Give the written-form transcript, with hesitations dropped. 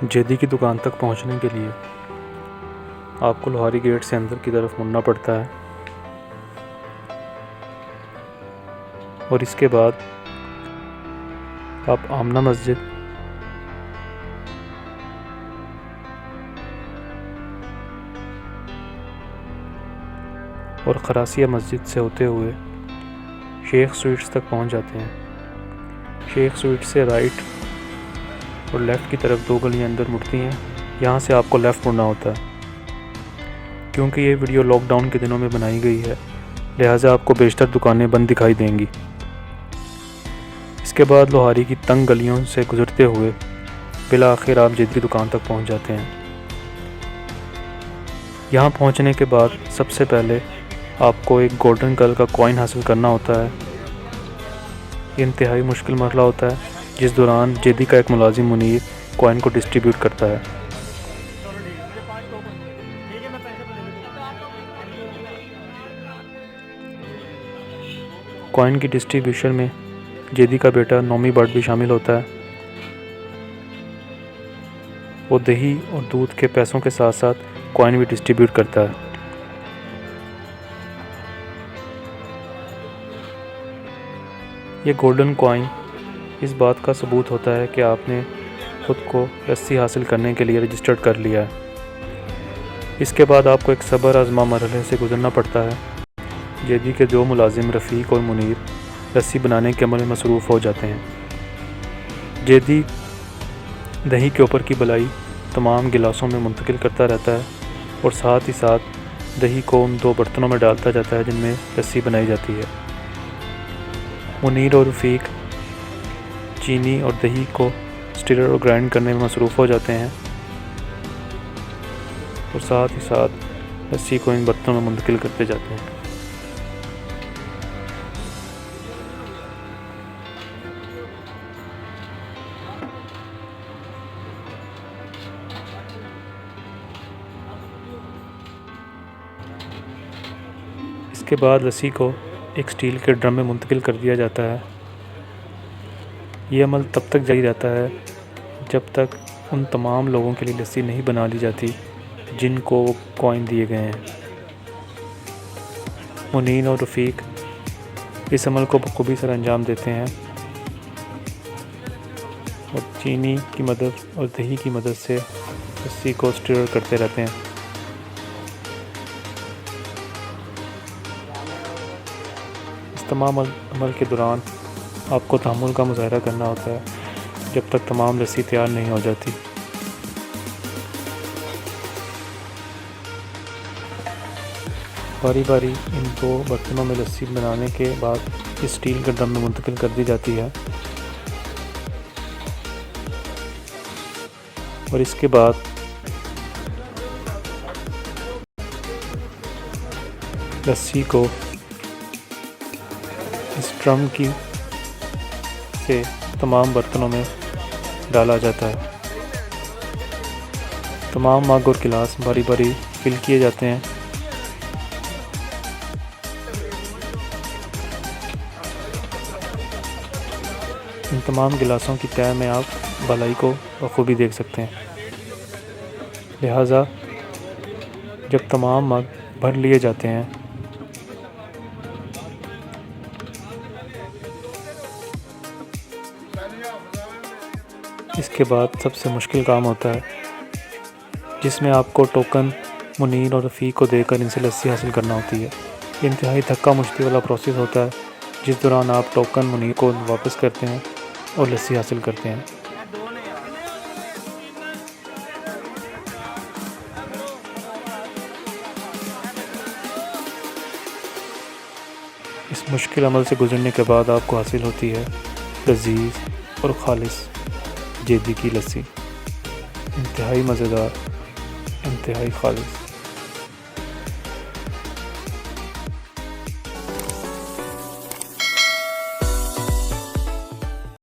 जेदी की दुकान तक पहुंचने के लिए आपको लोहारी गेट से अंदर की तरफ मुड़ना पड़ता है और इसके बाद आप आमना मस्जिद और खरासिया मस्जिद से होते हुए शेख स्वीट्स तक पहुंच जाते हैं। शेख स्वीट्स से राइट और लेफ़्ट की तरफ 2 गलियां अंदर मुड़ती हैं। यहाँ से आपको लेफ़्ट मुड़ना होता है। क्योंकि ये वीडियो लॉकडाउन के दिनों में बनाई गई है, लिहाजा आपको बेशतर दुकानें बंद दिखाई देंगी। इसके बाद लोहारी की तंग गलियों से गुजरते हुए बिला आखिर आप जेदी की दुकान तक पहुंच जाते हैं। यहाँ पहुंचने के बाद सबसे पहले आपको एक गोल्डन कलर का कॉइन हासिल करना होता है। ये इंतहाई मुश्किल मरहला होता है, जिस दौरान जेदी का एक मुलाजिम मुनीर कॉइन को डिस्ट्रीब्यूट करता है। कॉइन की डिस्ट्रीब्यूशन में जेदी का बेटा नोमी बट भी शामिल होता है। वो दही और दूध के पैसों के साथ साथ कॉइन भी डिस्ट्रीब्यूट करता है। ये गोल्डन कॉइन इस बात का सबूत होता है कि आपने खुद को रस्सी हासिल करने के लिए रजिस्टर्ड कर लिया है। इसके बाद आपको एक सब्र आज़मा मरहले से गुजरना पड़ता है। जेदी के 2 मुलाजिम रफ़ीक और मुनीर रस्सी बनाने के अमल में मसरूफ़ हो जाते हैं। जेदी दही के ऊपर की बलाई तमाम गिलासों में मुंतकिल करता रहता है और साथ ही साथ दही को उन 2 बर्तनों में डालता जाता है जिनमें रस्सी बनाई जाती है। मुनीर और रफ़ीक चीनी और दही को स्टिरर और ग्राइंड करने में मसरूफ़ हो जाते हैं और साथ ही साथ रस्सी को इन बर्तनों में मुंतकिल करते जाते हैं। इसके बाद रस्सी को एक स्टील के ड्रम में मुंतकिल कर दिया जाता है। ये अमल तब तक जारी रहता है जब तक उन तमाम लोगों के लिए लस्सी नहीं बना ली जाती जिनको वो कॉइन दिए गए हैं। मुनीर और रफ़ीक इस अमल को बखूबी सर अंजाम देते हैं और चीनी की मदद और दही की मदद से लस्सी को स्टिर करते रहते हैं। इस तमाम अमल के दौरान आपको तहम्मुल का मुज़ाहरा करना होता है जब तक तमाम लस्सी तैयार नहीं हो जाती। बारी बारी इन 2 बर्तनों में लस्सी बनाने के बाद इस स्टील के ड्रम में मुंतकिल कर दी जाती है और इसके बाद लस्सी को इस ड्रम की से तमाम बर्तनों में डाला जाता है। तमाम मग और गिलास बारी बारी फिल किए जाते हैं। इन तमाम गिलासों की तह में आप भलाई को बखूबी देख सकते हैं। लिहाजा जब तमाम मग भर लिए जाते हैं इसके बाद सबसे मुश्किल काम होता है जिसमें आपको टोकन मुनीर और रफ़ीक को देकर इनसे लस्सी हासिल करना होती है। ये इंतहाई धक्का मुश्किल वाला प्रोसेस होता है जिस दौरान आप टोकन मुनीर को वापस करते हैं और लस्सी हासिल करते हैं। इस मुश्किल अमल से गुजरने के बाद आपको हासिल होती है लजीज और खालिस जेदी की लस्सी। इंतहाई मज़ेदार, इंतहाई खालिस।